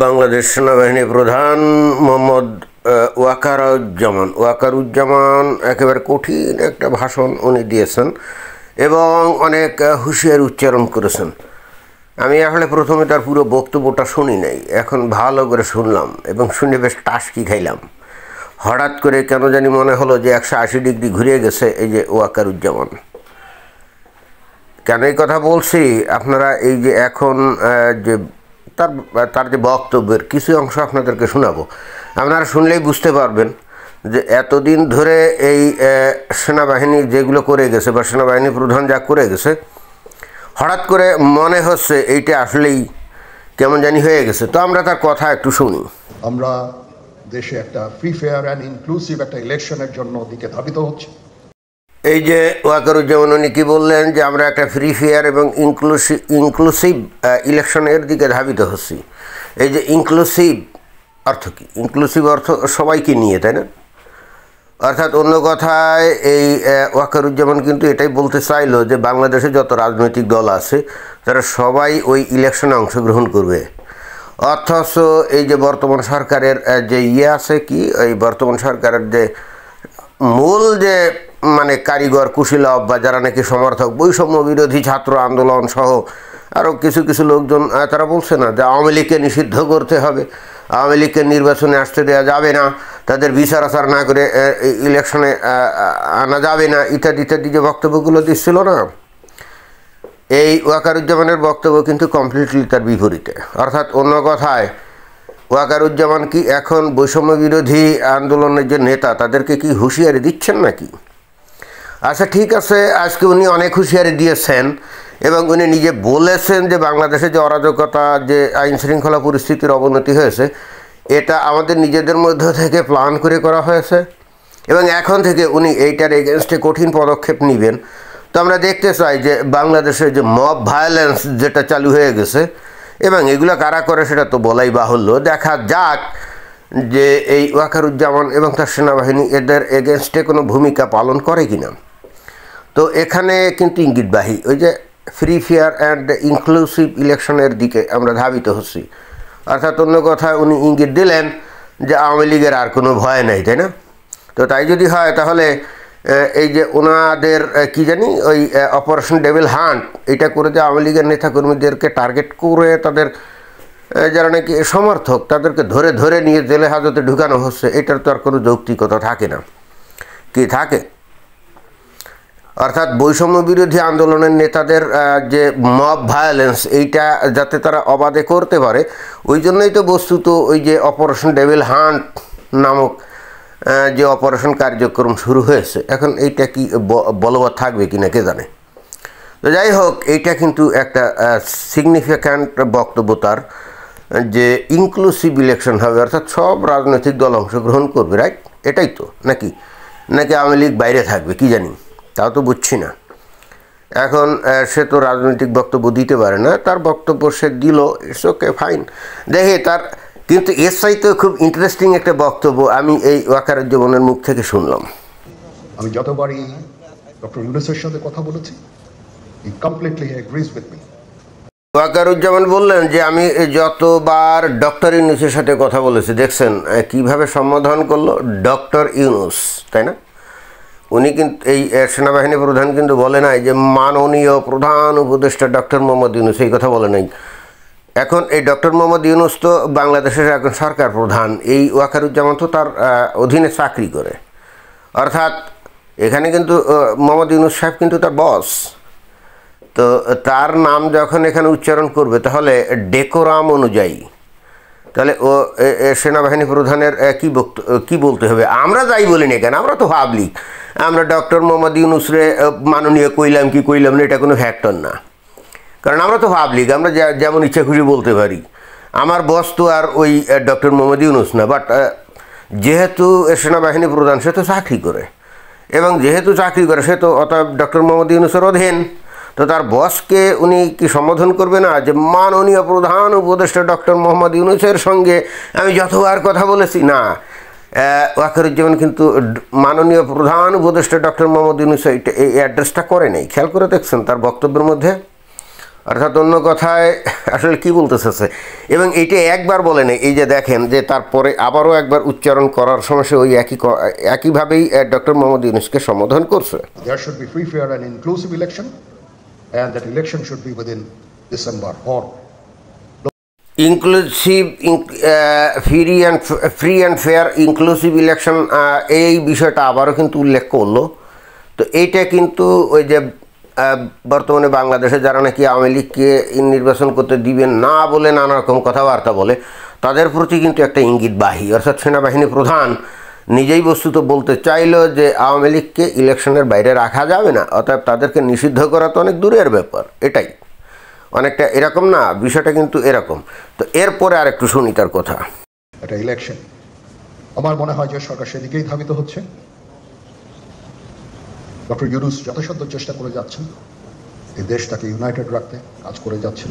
বাংলাদেশ সেনাবাহিনী প্রধান মোহাম্মদ ওয়াকারুজ্জামান একেবারে কঠিন একটা ভাষণ উনি দিয়েছেন এবং অনেক হুঁশিয়ারি উচ্চারণ করেছেন। আমি আসলে প্রথমে তার পুরো বক্তব্যটা শুনি নাই, এখন ভালো করে শুনলাম এবং শুনে বেশ টাসকি খাইলাম। হঠাৎ করে কেন জানি মনে হলো যে 180 ডিগ্রি ঘুরে গেছে এই যে ওয়াকারুজ্জামান। কেন এই কথা বলছি, আপনারা এই যে এখন যে তার যে বক্তব্যের কিছু অংশ আপনাদেরকে শোনাবো, আপনারা শুনলেই বুঝতে পারবেন যে এতদিন ধরে এই সেনাবাহিনী যেগুলো করে গেছে বা সেনাবাহিনী প্রধান যা করে গেছে, হঠাৎ করে মনে হচ্ছে এইটা আসলেই কেমন জানি হয়ে গেছে। তো আমরা তার কথা একটু শুনি। আমরা দেশে একটা ফ্রি ফেয়ার অ্যান্ড ইনক্লুসিভ একটা ইলেকশনের জন্য দিকে ধাবিত হচ্ছে। এই যে ওয়াকারুজ্জামান উনি কি বললেন যে আমরা একটা ফ্রি ফেয়ার এবং ইনক্লুসিভ ইলেকশনের দিকে ধাবিত হচ্ছি। এই যে ইনক্লুসিভ অর্থ কি? ইনক্লুসিভ অর্থ সবাইকে নিয়ে, তাই না? অর্থাৎ অন্য কথায় এই ওয়াকারুজ্জামান কিন্তু এটাই বলতে চাইলো যে বাংলাদেশে যত রাজনৈতিক দল আছে তারা সবাই ওই ইলেকশনে অংশগ্রহণ করবে। অথচ এই যে বর্তমান সরকারের যে আছে কি, এই বর্তমান সরকারের যে মূল যে মানে কারিগর কুশীলব বা যারা নাকি সমর্থক বৈষম্য বিরোধী ছাত্র আন্দোলন সহ আরও কিছু কিছু লোকজন, তারা বলছে না যে আওয়ামী লীগকে নিষিদ্ধ করতে হবে, আওয়ামী লীগকে নির্বাচনে আসতে দেওয়া যাবে না, তাদের বিচার আচার না করে ইলেকশনে আনা যাবে না, ইত্যাদি ইত্যাদি যে বক্তব্যগুলো দিচ্ছিল না, এই ওয়াকারুজ্জামানের বক্তব্য কিন্তু কমপ্লিটলি তার বিপরীতে। অর্থাৎ অন্য কথায় ওয়াকারুজ্জামান কি এখন বৈষম্য বিরোধী আন্দোলনের যে নেতা তাদেরকে কি হুঁশিয়ারি দিচ্ছেন নাকি? আচ্ছা ঠিক আছে, আজকে উনি অনেক হুঁশিয়ারি দিয়েছেন এবং উনি নিজে বলেছেন যে বাংলাদেশে যে অরাজকতা, যে আইন শৃঙ্খলা পরিস্থিতির অবনতি হয়েছে, এটা আমাদের নিজেদের মধ্য থেকে প্ল্যান করে করা হয়েছে এবং এখন থেকে উনি এইটার এগেনস্টে কঠিন পদক্ষেপ নেবেন। তো আমরা দেখতে চাই যে বাংলাদেশে যে মব ভায়োলেন্স যেটা চালু হয়ে গেছে এবং এগুলো কারা করে সেটা তো বলাই বাহুল্য। দেখা যাক যে এই ওয়াকারুজ্জামান এবং তার সেনাবাহিনী এদের এগেনস্টে কোনো ভূমিকা পালন করে কিনা। তো এখানে কিন্তু ইঙ্গিতবাহী ওই যে ফ্রি ফেয়ার অ্যান্ড ইনক্লুসিভ ইলেকশনের দিকে আমরা ধাবিত হচ্ছি। অর্থাৎ অন্য কথায় উনি ইঙ্গিত দিলেন যে আওয়ামী লীগের আর কোনো ভয় নেই, তাই না? তো তাই যদি হয় তাহলে এই যে ওনাদের কি জানি ওই অপারেশন ডেভিল হান্ট, এটা করে যে আওয়ামী লীগের নেতাকর্মীদেরকে টার্গেট করে তাদের যারা নাকি সমর্থক তাদেরকে ধরে ধরে নিয়ে জেলে হাজতে ঢুকানো হচ্ছে, এটার তো আর কোনো যৌক্তিকতা থাকে না, কি থাকে? অর্থাৎ বৈষম্য বিরোধী আন্দোলনের নেতাদের যে মব ভায়োলেন্স, এইটা যাতে তারা অবাধে করতে পারে, ওই জন্যই তো বস্তুত ওই যে অপারেশন ডেভিল হান্ট নামক যে অপারেশন কার্যক্রম শুরু হয়েছে। এখন এইটা কি বলবৎ থাকবে কিনা কে জানে। তো যাই হোক, এইটা কিন্তু একটা সিগনিফিক্যান্ট বক্তব্য তার, যে ইনক্লুসিভ ইলেকশন হবে, অর্থাৎ সব রাজনৈতিক দল অংশগ্রহণ করবে, রাইট? এটাই তো নাকি নাকি আওয়ামী লীগ বাইরে থাকবে কি জানি, তাও তো বুঝছি না। এখন সে তো রাজনৈতিক বক্তব্য দিতে পারে না, তার বক্তব্য সে দিল, ইটস ওকে, ফাইন। দেখে তার কিন্তু এর চাইতে খুব ইন্টারেস্টিং একটা বক্তব্য আমি এই ওয়াকারুজ্জামানের মুখ থেকে শুনলাম। আমি যতবারই ডক্টর ইউনূসের সাথে কথা বলেছি, হি completely agrees with me. Wakeruzzaman বললেন যে আমি যতবার ডক্টর ইউনূসের সাথে কথা বলেছি, দেখছেন কিভাবে সম্বোধন করলো, ডক্টর ইউনূস, তাই না? উনি কিন্তু এই সেনাবাহিনী প্রধান কিন্তু বলে নাই যে মাননীয় প্রধান উপদেষ্টা ডক্টর মোহাম্মদ ইউনূস, এই কথা বলে নাই। এখন এই ডক্টর মোহাম্মদ ইউনূস তো বাংলাদেশের এখন সরকার প্রধান, এই ওয়াকারুজ্জামান তো তার অধীনে চাকরি করে। অর্থাৎ এখানে কিন্তু মোহাম্মদ ইউনূস সাহেব কিন্তু তার বস। তো তার নাম যখন এখানে উচ্চারণ করবে তাহলে ডেকোরাম অনুযায়ী তাহলে ও সেনাবাহিনী প্রধানের কি বলতে হবে? আমরা যাই বলি না কেন, আমরা তো পাবলিক, আমরা ডক্টর মোহাম্মদ ইউনূসরে মাননীয় কইলাম কি কইলাম না, এটা কোনো ফ্যাক্টর না, কারণ আমরা তো পাবলিক, আমরা যেমন ইচ্ছা খুশি বলতে পারি। আমার বস তো আর ওই ডক্টর মোহাম্মদ ইউনূস না, বাট যেহেতু সেনাবাহিনী প্রধান সে তো চাকরি করে এবং যেহেতু চাকরি করে সে তো অতএব ডক্টর মোহাম্মদ ইউনূসের অধীন। তো তার বসকে উনি কি সম্বোধন করবে না যে মাননীয় প্রধান উপদেষ্টা ডক্টর মোহাম্মদ ইউনূসের সঙ্গে আমি যতবার কথা বলেছি? না, ওয়াকারুজ্জামান কিন্তু মাননীয় প্রধান উপদেষ্টা ডক্টর মোহাম্মদ ইউনূস এই অ্যাড্রেসটা করে নেই। খেয়াল করে দেখছেন তার বক্তব্যের মধ্যে। অর্থাৎ অন্য কথায় আসলে কি বলতে চাচ্ছে, এবং এইটা একবার বলে নেই, এই যে দেখেন যে তারপরে আবারও একবার উচ্চারণ করার সময় সে ওই একইভাবেই ডক্টর মোহাম্মদ ইউনূসকে সম্বোধন করছে। There should be free, fair and inclusive election, and that election should be within December or inclusive free and fair inclusive election, এই বিষয়টা আবারও কিন্তু উল্লেখ করলো। তো এইটা কিন্তু ওই যে বর্তমানে বাংলাদেশে যারা নাকি আওয়ামী লীগকে নির্বাচন করতে দিবেন না বলে নানা রকম কথাবার্তা বলে, তাদের প্রতি কিন্তু একটা ইঙ্গিতবাহী, অর্থাৎ সেনাবাহিনী প্রধান নিজেই বস্তুত বলতে চাইলো যে আওয়ামী লীগকে ইলেকশনের বাইরে রাখা যাবে না, অর্থাৎ তাদেরকে নিষিদ্ধ করা তো অনেক দূরের ব্যাপার। এটাই অনেকটা এরকম না, বিষয়টা কিন্তু এরকম। তো এরপরে আর একটু শুনি তার কথা। একটা ইলেকশন, আমার মনে হয় যে সরকার সেদিকেই ধাবিত হচ্ছে। ডক্টর ইউনূস যথাসাধ্য চেষ্টা করে যাচ্ছেন এই দেশটাকে ইউনাইটেড রাখতে, কাজ করে যাচ্ছেন।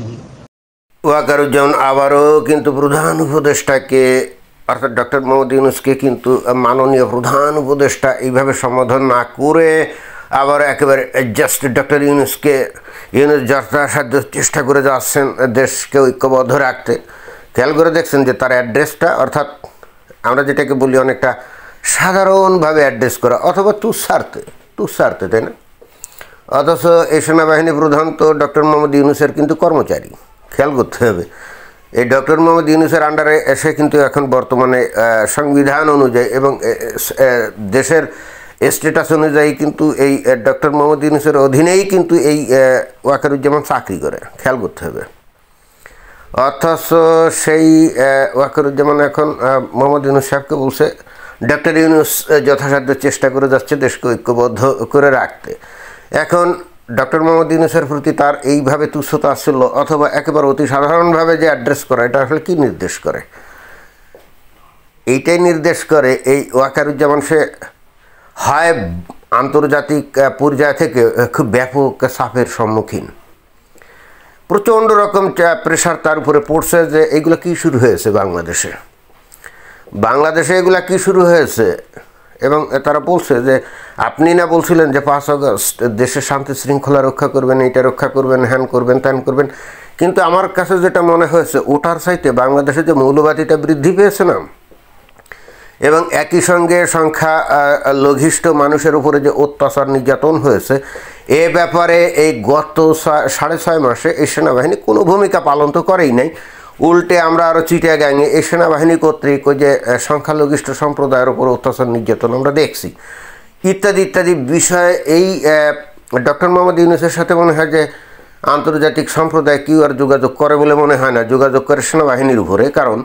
ওয়াকারুজ্জামান আবারও কিন্তু প্রধান উপদেষ্টাকে অর্থাৎ ডক্টর মোহাম্মদ ইউনূসকে কিন্তু মাননীয় প্রধান উপদেষ্টা এইভাবে সম্বোধন না করে আবার একেবারে জাস্ট ডক্টর ইউনূস যথাসাধ্য চেষ্টা করে যাচ্ছেন দেশকে ঐক্যবদ্ধ রাখতে। খেয়াল করে দেখছেন যে তার অ্যাড্রেসটা, অর্থাৎ আমরা যেটাকে বলি অনেকটা সাধারণভাবে অ্যাড্রেস করা অথবা তুচ্ছার্থে, তাই না? অথচ এই সেনাবাহিনী প্রধান তো ডক্টর মোহাম্মদ ইউনূসের কিন্তু কর্মচারী। খেয়াল করতে হবে, এই ডক্টর মোহাম্মদ ইউনূসের আন্ডারে এসে কিন্তু এখন বর্তমানে সংবিধান অনুযায়ী এবং দেশের স্ট্যাটাস অনুযায়ী কিন্তু এই ডক্টর মোহাম্মদ ইউনূসের অধীনেই কিন্তু এই ওয়াকারুজ্জামান চাকরি করে। খেয়াল করতে হবে। অথচ সেই ওয়াকারুজ্জামান এখন মোহাম্মদ ইউনূস সাহেবকে বলছে ডক্টর ইউনূস যথাসাধ্য চেষ্টা করে যাচ্ছে দেশকে ঐক্যবদ্ধ করে রাখতে। এখন ডক্টর মোহাম্মদ ইউনূসের প্রতি তার এইভাবে তুচ্ছতা আসছিল অথবা একেবারে অতি সাধারণভাবে যে অ্যাড্রেস করা, এটা আসলে কী নির্দেশ করে? এইটাই নির্দেশ করে এই ওয়াকারুজ্জামান সে হয় আন্তর্জাতিক পর্যায় থেকে খুব ব্যাপক চাপের সম্মুখীন, প্রচণ্ড রকম প্রেশার তার উপরে পড়ছে যে এইগুলো কী শুরু হয়েছে বাংলাদেশে এগুলা কী শুরু হয়েছে। এবং তারা বলছে যে আপনি না বলছিলেন যে 5 আগস্ট দেশের শান্তি শৃঙ্খলা রক্ষা করবেন, এইটা রক্ষা করবেন, হ্যান করবেন, ত্যান করবেন, কিন্তু আমার কাছে যেটা মনে হয়েছে ওটার চাইতে বাংলাদেশে যে মৌলবাদীটা বৃদ্ধি পেয়েছে না, এবং একই সঙ্গে সংখ্যা লঘিষ্ঠ মানুষের উপরে যে অত্যাচার নির্যাতন হয়েছে, এ ব্যাপারে এই গত 6.5 মাসে এই সেনাবাহিনী কোনো ভূমিকা পালন তো করেই নাই। উল্টে আমরা আরও চিটাগাঙে এই সেনাবাহিনী কর্তৃক ওই যে সংখ্যালঘিষ্ঠ সম্প্রদায়ের উপর অত্যাচার নির্যাতন আমরা দেখছি, ইত্যাদি বিষয়ে এই ডক্টর মোহাম্মদ ইউনূসের সাথে মনে হয় যে আন্তর্জাতিক সম্প্রদায় কেউ আর যোগাযোগ করে বলে মনে হয় না, যোগাযোগ করে সেনাবাহিনীর উপরে। কারণ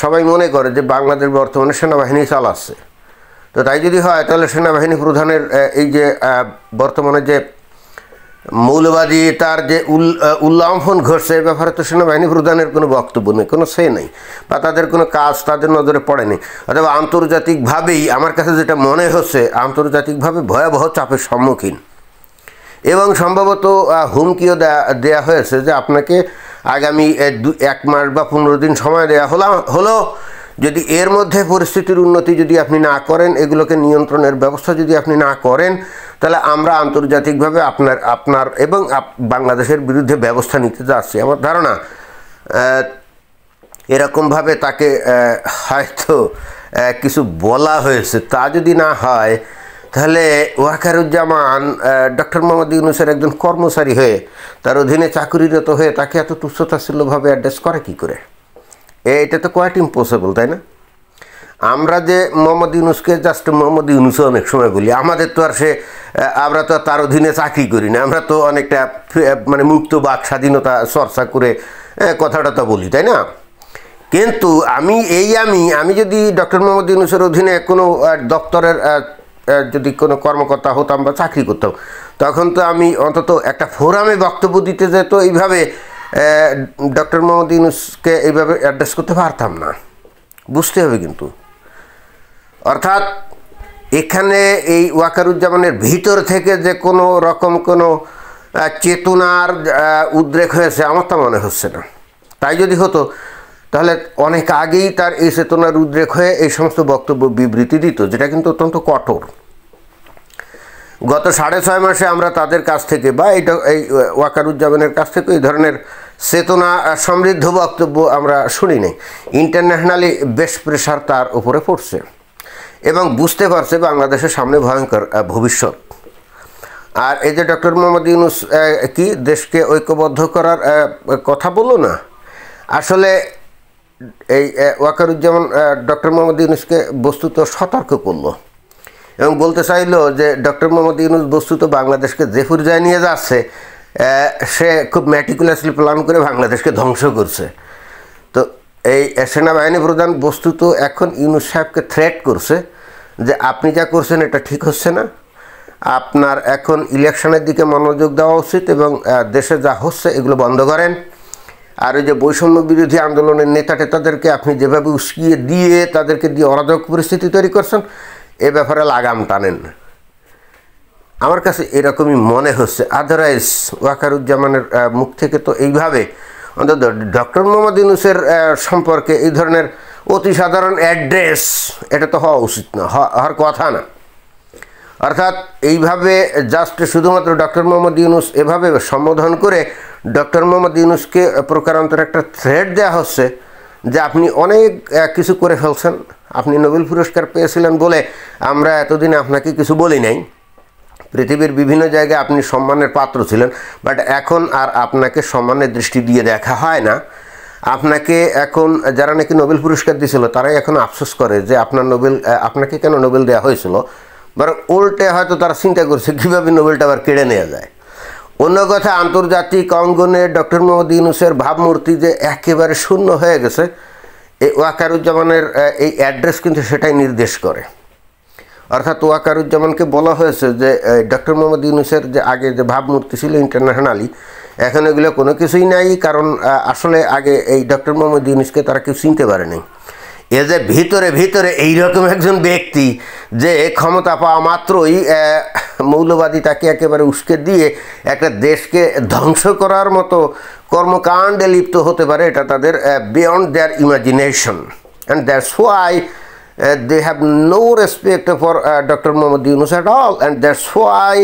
সবাই মনে করে যে বাংলাদেশ বর্তমানে সেনাবাহিনী চালাচ্ছে। তো তাই যদি হয় তাহলে সেনাবাহিনী প্রধানের এই যে বর্তমানে যে মৌলবাদী তার যে উল্লঙ্ঘন ঘটছে এ ব্যাপারে তো সেনাবাহিনী প্রধানের কোনো বক্তব্য নেই, কোনো সে নেই, বা তাদের কোনো কাজ তাদের নজরে পড়েনি। অথবা আন্তর্জাতিকভাবেই আমার কাছে যেটা মনে হচ্ছে আন্তর্জাতিকভাবে ভয়াবহ চাপের সম্মুখীন, এবং সম্ভবত হুমকিও দেয়া হয়েছে যে আপনাকে আগামী 1 মাস বা 15 দিন সময় দেওয়া হলো, যদি এর মধ্যে পরিস্থিতির উন্নতি যদি আপনি না করেন, এগুলোকে নিয়ন্ত্রণের ব্যবস্থা যদি আপনি না করেন, তাহলে আমরা আন্তর্জাতিকভাবে আপনার এবং বাংলাদেশের বিরুদ্ধে ব্যবস্থা নিতে যাচ্ছি। আমার ধারণা এরকমভাবে তাকে হয়তো কিছু বলা হয়েছে। তা যদি না হয় তাহলে ওয়াকারুজ্জামান ডক্টর মোহাম্মদ ইউনূসের একজন কর্মচারী হয়ে তার অধীনে চাকুরিরত হয়ে তাকে এত তুচ্ছতাচ্ছিল্যভাবে অ্যাড্রেস করে কী করে? এটা তো কোয়াইট ইম্পসিবল, তাই না? আমরা যে মোহাম্মদ ইউনূসকে জাস্ট মোহাম্মদ ইউনূসও অনেক সময় বলি, আমাদের তো আর আমরা তো তার অধীনে চাকরি করি না, আমরা তো অনেকটা মানে মুক্ত বাক স্বাধীনতা চর্চা করে কথাটা তো বলি, তাই না? কিন্তু আমি যদি ডক্টর মোহাম্মদ ইউনূসের অধীনে কোনো দপ্তরের যদি কোনো কর্মকর্তা হতাম বা চাকরি করতাম, তখন তো আমি অন্তত একটা ফোরামে বক্তব্য দিতে যেত এইভাবে ডক্টর মোহাম্মদ ইউনূসকে এইভাবে অ্যাড্রেস করতে পারতাম না। বুঝতে হবে কিন্তু, অর্থাৎ এখানে এই ওয়াকারুজ্জামানের ভিতর থেকে যে কোনো রকম কোনো চেতনার উদ্রেক হয়েছে আমার তা মনে হচ্ছে না। তাই যদি হতো তাহলে অনেক আগেই তার এই চেতনার উদ্রেক হয়ে এই সমস্ত বক্তব্য বিবৃতি দিত, যেটা কিন্তু অত্যন্ত কঠোর। গত 6.5 মাসে আমরা তাদের কাছ থেকে বা এই ওয়াকারুজ্জামানের কাছ থেকে এই ধরনের চেতনা সমৃদ্ধ বক্তব্য আমরা শুনি নাই। ইন্টারন্যাশনালি বেশ প্রেশার তার উপরে পড়ছে এবং বুঝতে পারছে বাংলাদেশের সামনে ভয়ঙ্কর ভবিষ্যৎ। আর এই যে ডক্টর মোহাম্মদ ইউনূস কি দেশকে ঐক্যবদ্ধ করার কথা বললো না, আসলে এই ওয়াকারুজ্জামান ডক্টর মোহাম্মদ ইউনূসকে বস্তুত সতর্ক করলো এবং বলতে চাইলো যে ডক্টর মোহাম্মদ ইউনূস বস্তুত বাংলাদেশকে যে পর্যায়ে নিয়ে যাচ্ছে সে খুব ম্যাটিকুলাসলি প্ল্যান করে বাংলাদেশকে ধ্বংস করছে। তো এই সেনাবাহিনী প্রধান বস্তুত এখন ইউনূস সাহেবকে থ্রেট করছে যে আপনি যা করছেন এটা ঠিক হচ্ছে না, আপনার এখন ইলেকশনের দিকে মনোযোগ দেওয়া উচিত এবং দেশে যা হচ্ছে এগুলো বন্ধ করেন। আর ওই যে বৈষম্য বিরোধী আন্দোলনের নেতা টেতাদেরকে আপনি যেভাবে উস্কিয়ে দিয়ে তাদেরকে দিয়ে অরাজক পরিস্থিতি তৈরি করছেন, এ ব্যাপারে লাগাম টানেন। আমার কাছে এরকমই মনে হচ্ছে। আদারওয়াইজ ওয়াকারুজ্জামানের মুখ থেকে তো এইভাবে অন্তত ডক্টর মোহাম্মদ ইউনূসের সম্পর্কে এই ধরনের অতি সাধারণ অ্যাড্রেস এটা তো হওয়া উচিত না, হওয়ার কথা না। অর্থাৎ এইভাবে জাস্ট শুধুমাত্র ডক্টর মোহাম্মদ ইউনূস এভাবে সম্বোধন করে ডক্টর মোহাম্মদ ইউনূসকে প্রকারান্তরে একটা থ্রেট দেওয়া হচ্ছে যে আপনি অনেক কিছু করে ফেলছেন, আপনি নোবেল পুরস্কার পেয়েছিলেন বলে আমরা এতদিন আপনাকে কিছু বলি নাই, পৃথিবীর বিভিন্ন জায়গায় আপনি সম্মানের পাত্র ছিলেন, বাট এখন আর আপনাকে সম্মানের দৃষ্টি দিয়ে দেখা হয় না। আপনাকে এখন যারা নাকি নোবেল পুরস্কার দিয়েছিল তারাই এখন আফসোস করে যে আপনাকে কেন নোবেল দেওয়া হয়েছিল, বরং উল্টে হয়তো তারা চিন্তা করছে কীভাবে নোবেলটা আবার কেড়ে নেওয়া যায়। অন্য কথা, আন্তর্জাতিক অঙ্গনে ডক্টর মোহাম্মদ ইউনূসের ভাবমূর্তি যে একেবারে শূন্য হয়ে গেছে, এই ওয়াকারুজ্জামানের এই অ্যাড্রেস কিন্তু সেটাই নির্দেশ করে। অর্থাৎ ওয়াকারুজ্জামানকে বলা হয়েছে যে ডক্টর মোহাম্মদ ইউনূসের যে আগে যে ভাবমূর্তি ছিল ইন্টারন্যাশনালি, এখন এগুলো কোনো কিছুই নাই, কারণ আসলে আগে এই ডক্টর মোহাম্মদ ইউনূসকে তারা কেউ চিনতে পারেনি। এ যে ভিতরে ভিতরে এইরকম একজন ব্যক্তি যে ক্ষমতা পাওয়া মাত্রই মৌলবাদীটাকে একেবারে উস্কে দিয়ে একটা দেশকে ধ্বংস করার মতো কর্মকাণ্ডে লিপ্ত হতে পারে, এটা তাদের beyond there imagination. And that's why they have no respect for Dr. Mohammad Yunus at all, and that's why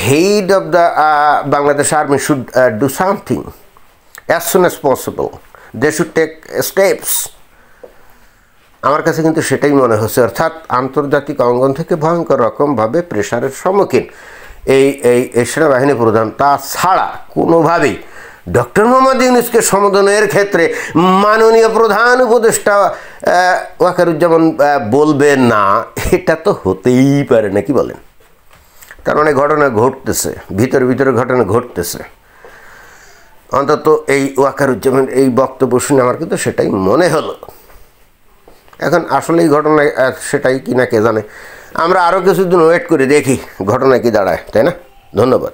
head of the Bangladesh Army should do something as soon as possible. They should take steps. আমার কাছে কিন্তু সেটাই মনে হচ্ছে। অর্থাৎ আন্তর্জাতিক অঙ্গন থেকে ভয়ঙ্কর রকমভাবে প্রেশারের সম্মুখীন এই সেনাবাহিনী প্রধান, তাছাড়া কোনোভাবেই ডক্টর মোহাম্মদ ইউনূসকে সম্বোধনের ক্ষেত্রে মাননীয় প্রধান উপদেষ্টা ওয়াকারুজ্জামান বলবেন না, এটা তো হতেই পারে না, কি বলেন? তার মানে ঘটনা ঘটতেছে, ভিতরে ভিতরে ঘটনা ঘটতেছে। অন্তত এই ওয়াকারুজ্জামান এই বক্তব্য শুনে আমার কিন্তু সেটাই মনে হলো। এখন আসলে এই ঘটনা সেটাই কি না কে জানে। আমরা আরও কিছুদিন ওয়েট করে দেখি ঘটনা কি দাঁড়ায়, তাই না? ধন্যবাদ।